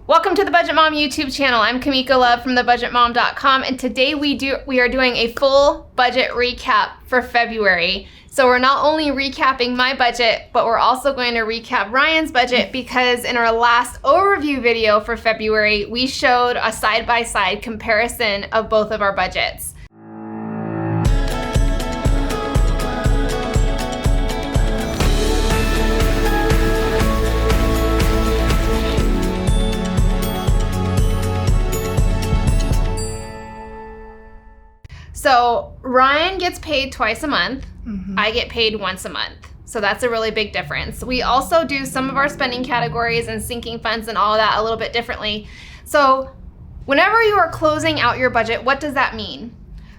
Welcome to the Budget Mom YouTube channel. I'm Kamika Love from thebudgetmom.com, and today we are doing a full budget recap for February. So we're not only recapping my budget, but we're also going to recap Ryan's budget because in our last overview video for February, we showed a side-by-side comparison of both of our budgets. So Ryan gets paid twice a month. I get paid once a month. So that's a really big difference. We also do some of our spending categories and sinking funds and all of that a little bit differently. So whenever you are closing out your budget, what does that mean?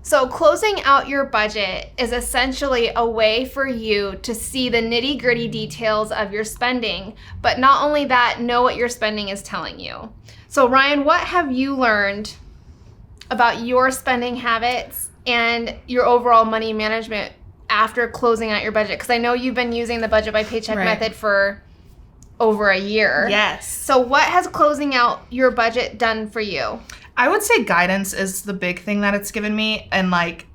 So closing out your budget is essentially a way for you to see the nitty-gritty details of your spending, but not only that, know what your spending is telling you. So Ryan, what have you learned about your spending habits and your overall money management after closing out your budget? Because I know you've been using the budget by paycheck method for over a year. Yes. So what has closing out your budget done for you? I would say guidance is the big thing that it's given me, and like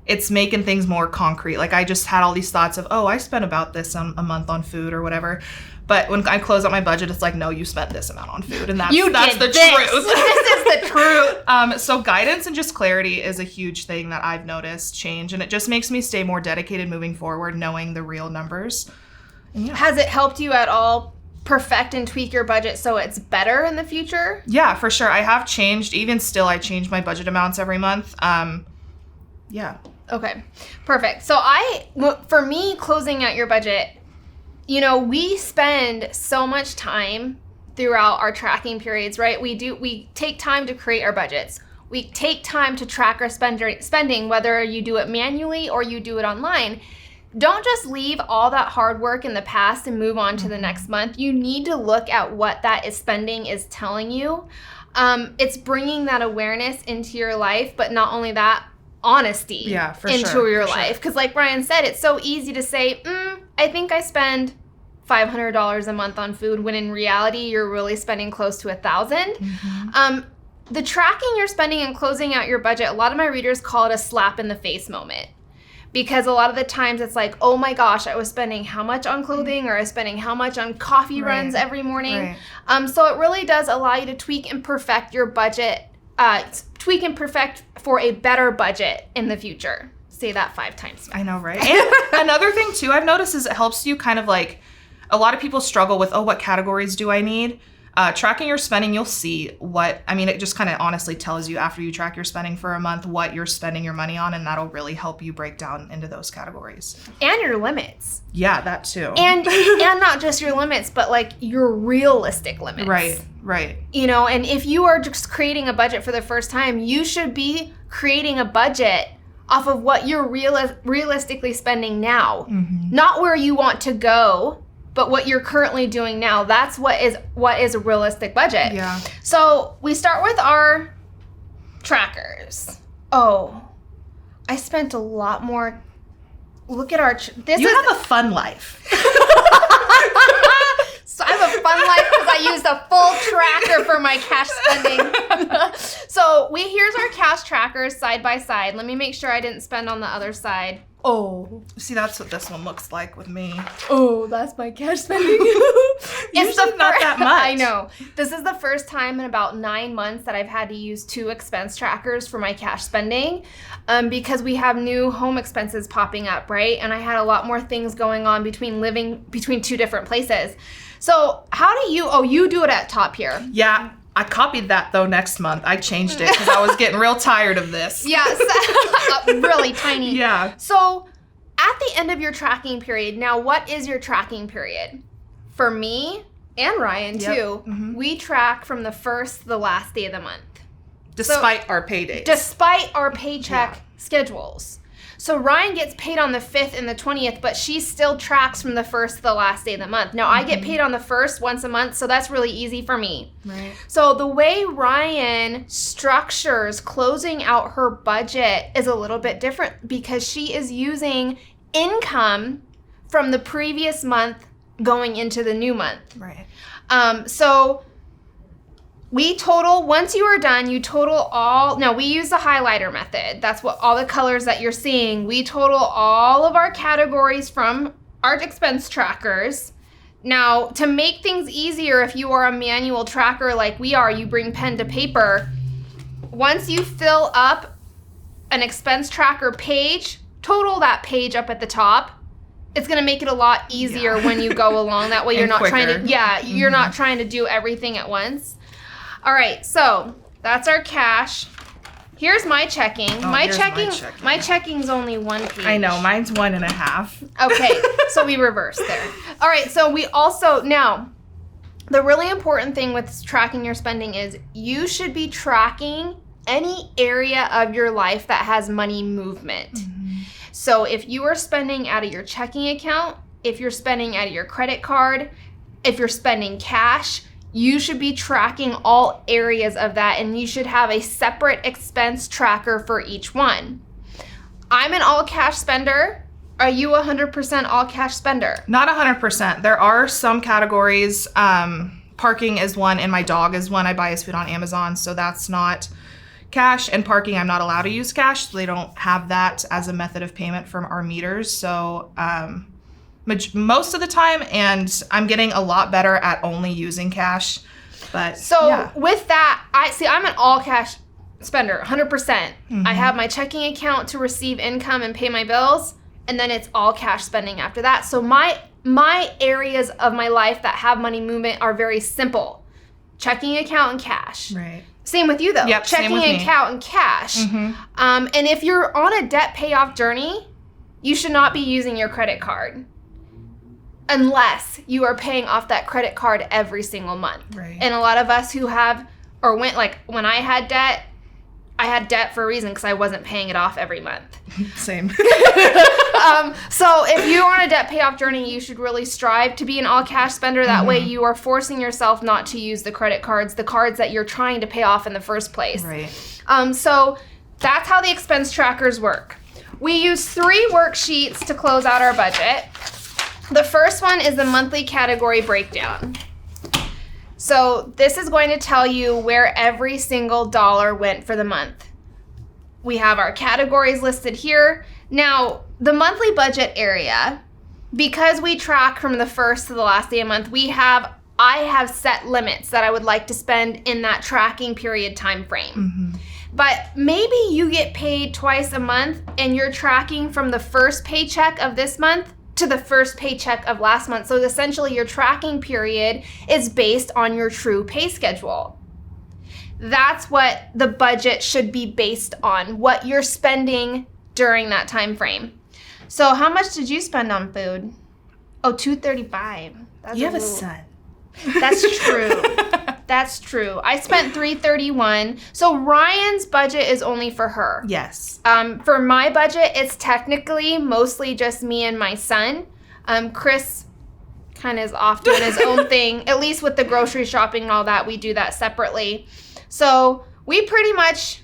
it's making things more concrete. Like I just had all these thoughts of, oh, I spent about this a month on food or whatever. But when I close out my budget, it's like, no, you spent this amount on food, and that's the truth. This is the truth. So guidance and just clarity is a huge thing that I've noticed change, and it just makes me stay more dedicated moving forward, knowing the real numbers. Yeah. Has it helped you at all perfect and tweak your budget so it's better in the future? Yeah, for sure. I have changed. Even still, I change my budget amounts every month. Yeah. Okay, perfect. So for me, closing out your budget, you know, we spend so much time throughout our tracking periods, right? We take time to create our budgets. We take time to track our spending, whether you do it manually or you do it online. Don't just leave all that hard work in the past and move on to the next month. You need to look at what that spending is telling you. It's bringing that awareness into your life, but not only that, honesty into your life. Because like Ryan said, it's so easy to say, I think I spend $500 a month on food, when in reality, you're really spending close to $1,000. The tracking your spending and closing out your budget, a lot of my readers call it a slap in the face moment. Because a lot of the times it's like, oh my gosh, I was spending how much on clothing, or I was spending how much on coffee runs every morning. So it really does allow you to tweak and perfect your budget, tweak and perfect for a better budget in the future. Say that 5 times. I know, right? And another thing too I've noticed is it helps you kind of like, a lot of people struggle with, what categories do I need? Tracking your spending, you'll see it just kind of honestly tells you after you track your spending for a month what you're spending your money on, and that'll really help you break down into those categories. And your limits. Yeah, that too. And not just your limits, but like your realistic limits. Right. You know, and if you are just creating a budget for the first time, you should be creating a budget off of what you're realistically spending now. Not where you want to go, but what you're currently doing now. That's what is a realistic budget. Yeah. So we start with our trackers. Oh, I spent a lot more. Look at our. You have a fun life. So I have a fun life because I used a full tracker for my cash spending. So here's our cash trackers side by side. Let me make sure I didn't spend on the other side. Oh. See, that's what this one looks like with me. Oh, that's my cash spending. It's not that much. I know. This is the first time in about 9 months that I've had to use 2 expense trackers for my cash spending, because we have new home expenses popping up, right? And I had a lot more things going on living between 2 different places. So how do you do it at top here. Yeah. I copied that though next month. I changed it because I was getting real tired of this. Yes, really tiny. Yeah. So at the end of your tracking period, now what is your tracking period? For me and Ryan too, we track from the first to the last day of the month. Despite our paydays. Despite our paycheck schedules. So Ryan gets paid on the 5th and the 20th, but she still tracks from the 1st to the last day of the month. Now, I get paid on the 1st once a month, so that's really easy for me. Right. So the way Ryan structures closing out her budget is a little bit different because she is using income from the previous month going into the new month. Right. So we total, once you are done, you total all, no, we use the highlighter method. That's what all the colors that you're seeing. We total all of our categories from our expense trackers. Now, to make things easier, if you are a manual tracker like we are, you bring pen to paper. Once you fill up an expense tracker page, total that page up at the top. It's going to make it a lot easier when you go along. That way you're not trying to, you're not trying to do everything at once. All right, so that's our cash. Here's my checking. My checking's only one page. I know, mine's 1.5. Okay, so we reversed there. All right, so we also, now, the really important thing with tracking your spending is you should be tracking any area of your life that has money movement. Mm-hmm. So if you are spending out of your checking account, if you're spending out of your credit card, if you're spending cash, you should be tracking all areas of that, and you should have a separate expense tracker for each one. I'm an all cash spender. Are you 100% all cash spender? Not 100%. There are some categories. Parking is one, and my dog is one. I buy his food on Amazon, so that's not cash. And parking, I'm not allowed to use cash, so they don't have that as a method of payment from our meters. So most of the time, and I'm getting a lot better at only using cash. But with that, I'm an all cash spender, 100%. Mm-hmm. I have my checking account to receive income and pay my bills, and then it's all cash spending after that. So my areas of my life that have money movement are very simple: checking account and cash. Right. Same with you though. Yep, checking account and cash. Mm-hmm. And if you're on a debt payoff journey, you should not be using your credit card unless you are paying off that credit card every single month. Right. And a lot of us who have, or went, like when I had debt for a reason, because I wasn't paying it off every month. Same. So if you're on a debt payoff journey, you should really strive to be an all cash spender. That way you are forcing yourself not to use the credit cards, the cards that you're trying to pay off in the first place. Right. So that's how the expense trackers work. We use 3 worksheets to close out our budget. The first one is the monthly category breakdown. So this is going to tell you where every single dollar went for the month. We have our categories listed here. Now, the monthly budget area, because we track from the first to the last day of the month, I have set limits that I would like to spend in that tracking period time frame. Mm-hmm. But maybe you get paid twice a month and you're tracking from the first paycheck of this month to the first paycheck of last month. So essentially your tracking period is based on your true pay schedule. That's what the budget should be based on, what you're spending during that time frame. So how much did you spend on food? Oh, $235. You have a son. That's true. That's true. I spent $331. So Ryan's budget is only for her. Yes. For my budget, it's technically mostly just me and my son. Chris kind of is off doing his own thing. At least with the grocery shopping and all that, we do that separately. So we pretty much.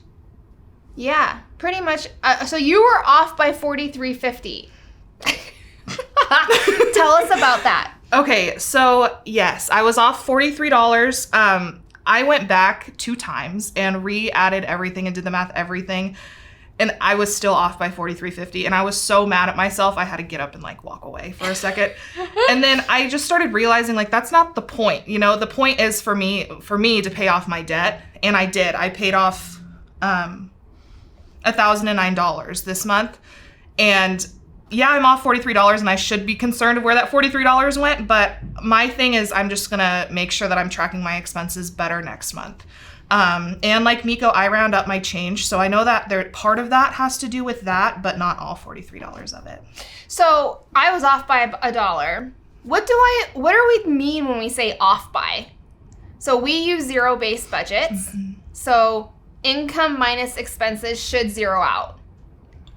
So you were off by $43.50. Tell us about that. Okay, so yes, I was off $43. I went back 2 times and re-added everything and did the math, everything, and I was still off by $43.50, and I was so mad at myself, I had to get up and like walk away for a second. And then I just started realizing like that's not the point. You know, the point is for me to pay off my debt, and I did. I paid off $1,009 this month, and yeah, I'm off $43 and I should be concerned of where that $43 went, but my thing is I'm just gonna make sure that I'm tracking my expenses better next month. And like Miko, I round up my change, so I know that part of that has to do with that, but not all $43 of it. So I was off by $1. What do we mean when we say off by? So we use zero-based budgets. Mm-hmm. So income minus expenses should zero out.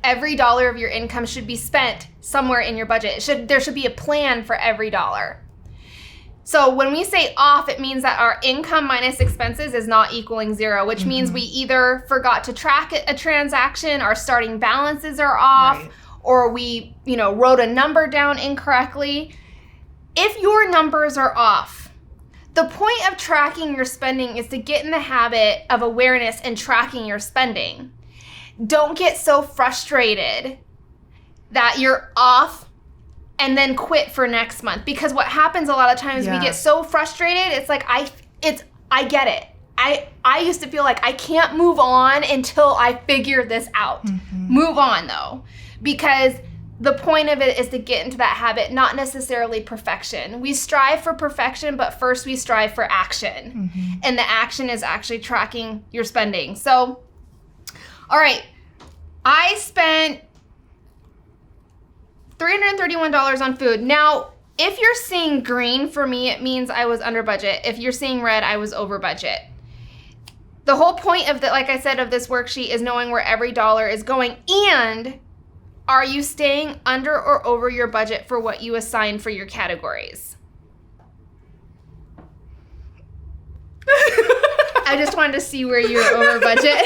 Every dollar of your income should be spent somewhere in your budget. There should be a plan for every dollar. So when we say off, it means that our income minus expenses is not equaling 0, which means we either forgot to track a transaction, our starting balances are off, right, or we, wrote a number down incorrectly. If your numbers are off, the point of tracking your spending is to get in the habit of awareness and tracking your spending. Don't get so frustrated that you're off and then quit for next month. Because what happens a lot of times, we get so frustrated, it's like, I get it. I used to feel like I can't move on until I figure this out. Move on though, because the point of it is to get into that habit, not necessarily perfection. We strive for perfection, but first we strive for action. And the action is actually tracking your spending. So, all right, I spent $331 on food. Now, if you're seeing green for me, it means I was under budget. If you're seeing red, I was over budget. The whole point of like I said, of this worksheet is knowing where every dollar is going, and are you staying under or over your budget for what you assigned for your categories? I just wanted to see where you were over budget.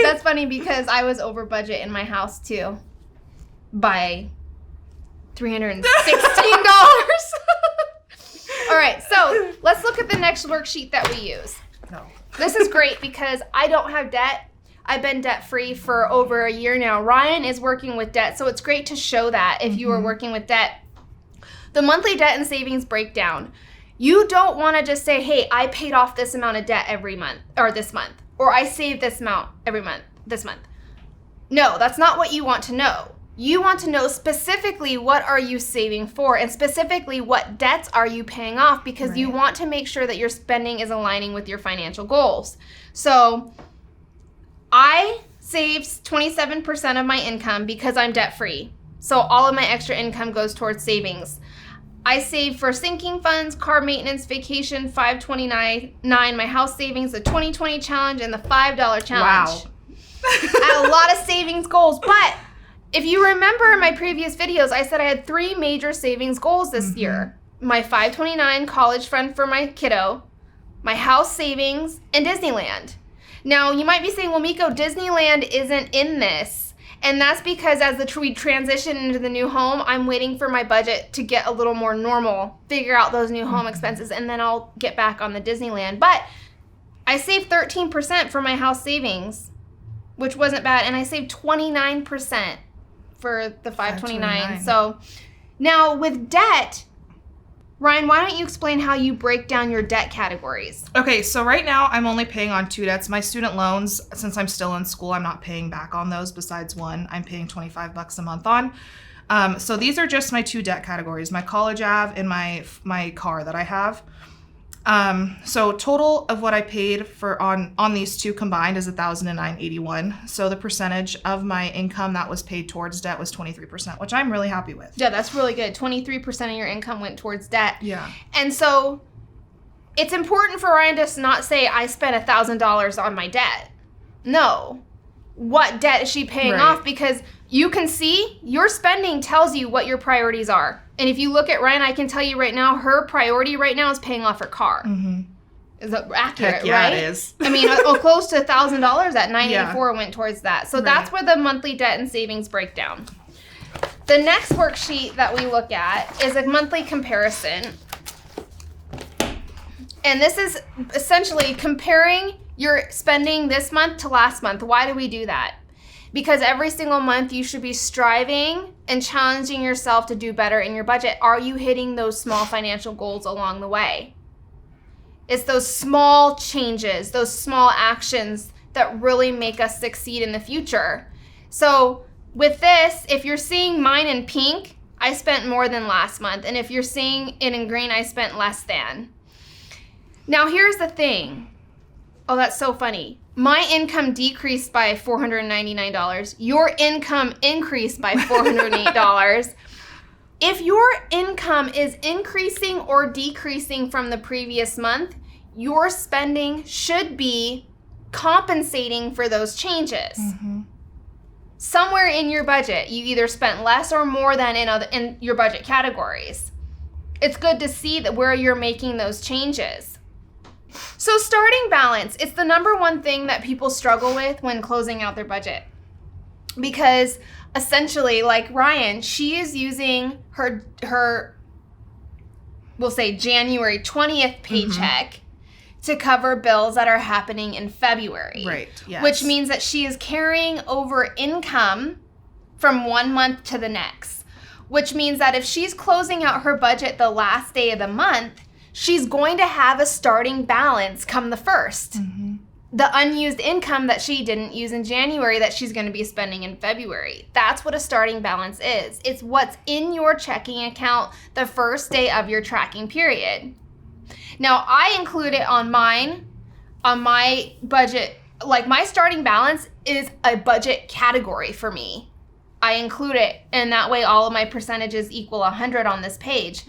That's funny because I was over budget in my house too by $316. All right, so let's look at the next worksheet that we use. No. This is great because I don't have debt. I've been debt-free for over a year now. Ryan is working with debt, so it's great to show that if you are working with debt. The monthly debt and savings breakdown. You don't want to just say, hey, I paid off this amount of debt every month, or this month, or I saved this amount every month, this month. No, that's not what you want to know. You want to know specifically what are you saving for, and specifically what debts are you paying off, because you want to make sure that your spending is aligning with your financial goals. So I saved 27% of my income because I'm debt-free. So all of my extra income goes towards savings. I save for sinking funds, car maintenance, vacation, $529, my house savings, the 2020 challenge, and the $5 challenge. Wow. I had a lot of savings goals, but if you remember in my previous videos, I said I had 3 major savings goals this year. My $529 college fund for my kiddo, my house savings, and Disneyland. Now, you might be saying, well, Miko, Disneyland isn't in this. And that's because as we transition into the new home, I'm waiting for my budget to get a little more normal, figure out those new home expenses, and then I'll get back on the Disneyland. But I saved 13% for my house savings, which wasn't bad, and I saved 29% for the $529. So now with debt, Ryan, why don't you explain how you break down your debt categories? Okay, so right now I'm only paying on 2 debts. My student loans, since I'm still in school, I'm not paying back on those besides one. I'm paying $25 a month on. So these are just my 2 debt categories, my college av and my car that I have. So total of what I paid for on these 2 combined is $1,009.81. So the percentage of my income that was paid towards debt was 23%, which I'm really happy with. Yeah, that's really good. 23% of your income went towards debt. Yeah. And so it's important for Ryan to not say, I spent $1,000 on my debt. No. What debt is she paying off? Because you can see your spending tells you what your priorities are. And if you look at Ryan, I can tell you right now, her priority right now is paying off her car. Is that accurate, Heck yeah, right? it is. I mean, close to $1,000 at $984 went towards that. So that's where the monthly debt and savings break down. The next worksheet that we look at is a monthly comparison. And this is essentially comparing your spending this month to last month. Why do we do that? Because every single month you should be striving and challenging yourself to do better in your budget. Are you hitting those small financial goals along the way? It's those small changes, those small actions that really make us succeed in the future. So with this, if you're seeing mine in pink, I spent more than last month. And if you're seeing it in green, I spent less than. Now here's the thing. Oh, that's so funny. My income decreased by $499. Your income increased by $408. If your income is increasing or decreasing from the previous month, your spending should be compensating for those changes. Somewhere in your budget, you either spent less or more than in your budget categories. It's good to see that where you're making those changes. So starting balance, it's the number one thing that people struggle with when closing out their budget. Because essentially, like Ryan, she is using her we'll say January 20th paycheck to cover bills that are happening in February. Right, yes. Which means that she is carrying over income from one month to the next. Which means that if she's closing out her budget the last day of the month, she's going to have a starting balance come the 1st. The unused income that she didn't use in January that she's going to be spending in February. That's what a starting balance is. It's what's in your checking account the first day of your tracking period. Now, I include it on my budget. Like, my starting balance is a budget category for me. I include it, and that way all of my percentages equal 100 on this page.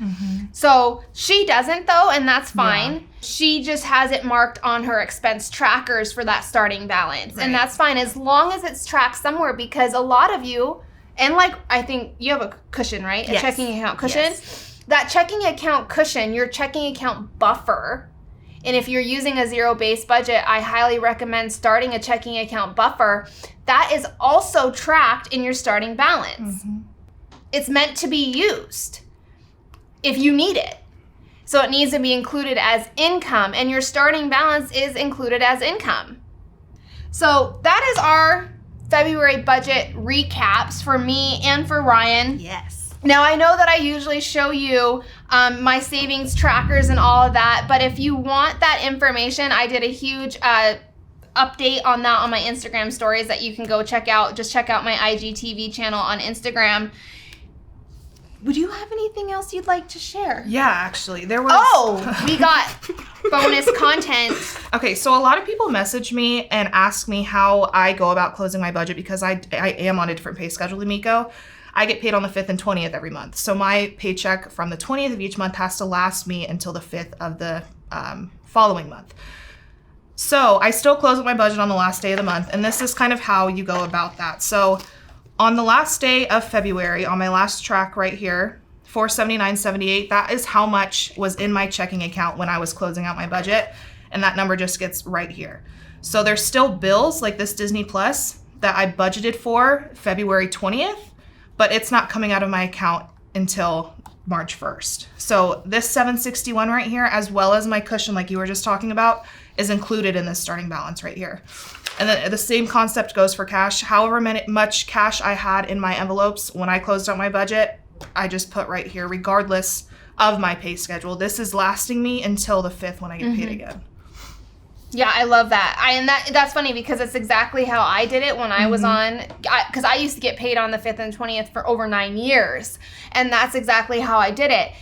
So she doesn't, though, and that's fine. Yeah. She just has it marked on her expense trackers for that starting balance. And that's fine as long as it's tracked somewhere, because a lot of you, and like, I think you have a cushion, right? Yes. A checking account cushion. Yes. That checking account cushion, your checking account buffer, and if you're using a zero-based budget, I highly recommend starting a checking account buffer. That is also tracked in your starting balance. It's meant to be used if you need it. So it needs to be included as income, and your starting balance is included as income. So that is our February budget recaps for me and for Ryan. Yes. Now, I know that I usually show you my savings trackers and all of that, but if you want that information, I did a huge update on that on my Instagram stories that you can go check out. Just check out my IGTV channel on Instagram. Would you have anything else you'd like to share? Yeah, actually, there was... Oh, we got bonus content. Okay, so a lot of people message me and ask me how I go about closing my budget, because I am on a different pay schedule than Miko. I get paid on the 5th and 20th every month. So my paycheck from the 20th of each month has to last me until the 5th of the following month. So I still close up my budget on the last day of the month, and this is kind of how you go about that. So on the last day of February, on my last track right here, $479.78, that is how much was in my checking account when I was closing out my budget, and that number just gets right here. So there's still bills like this Disney Plus that I budgeted for February 20th, but it's not coming out of my account until March 1st. So this $761 right here, as well as my cushion like you were just talking about, is included in this starting balance right here. And then the same concept goes for cash. However much cash I had in my envelopes when I closed out my budget, I just put right here, regardless of my pay schedule. This is lasting me until the 5th when I get paid again. Yeah, I love that. And that's funny, because it's exactly how I did it when I was on, because I used to get paid on the 5th and 20th for over 9 years. And that's exactly how I did it.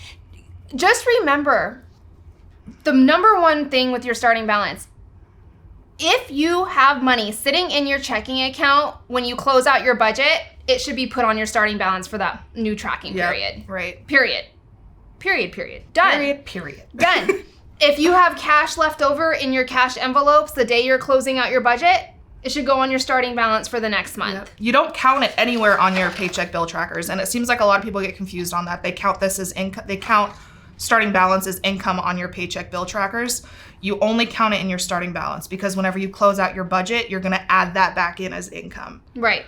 Just remember, the number one thing with your starting balance, if you have money sitting in your checking account when you close out your budget, it should be put on your starting balance for that new tracking period. Right. Period. Done. Period. Done. If you have cash left over in your cash envelopes the day you're closing out your budget, it should go on your starting balance for the next month. Yep. You don't count it anywhere on your paycheck bill trackers, and it seems like a lot of people get confused on that. They count this as income. They count starting balance as income on your paycheck bill trackers. You only count it in your starting balance, because whenever you close out your budget, you're going to add that back in as income. Right.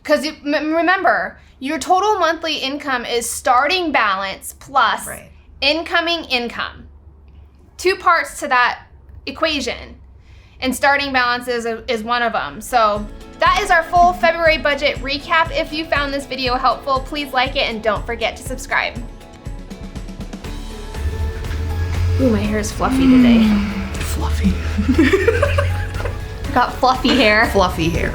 Because remember, your total monthly income is starting balance plus incoming income. Two parts to that equation, and starting balance is one of them. So that is our full February budget recap. If you found this video helpful, please like it and don't forget to subscribe. Ooh, my hair is fluffy today. Fluffy. Got fluffy hair. Fluffy hair.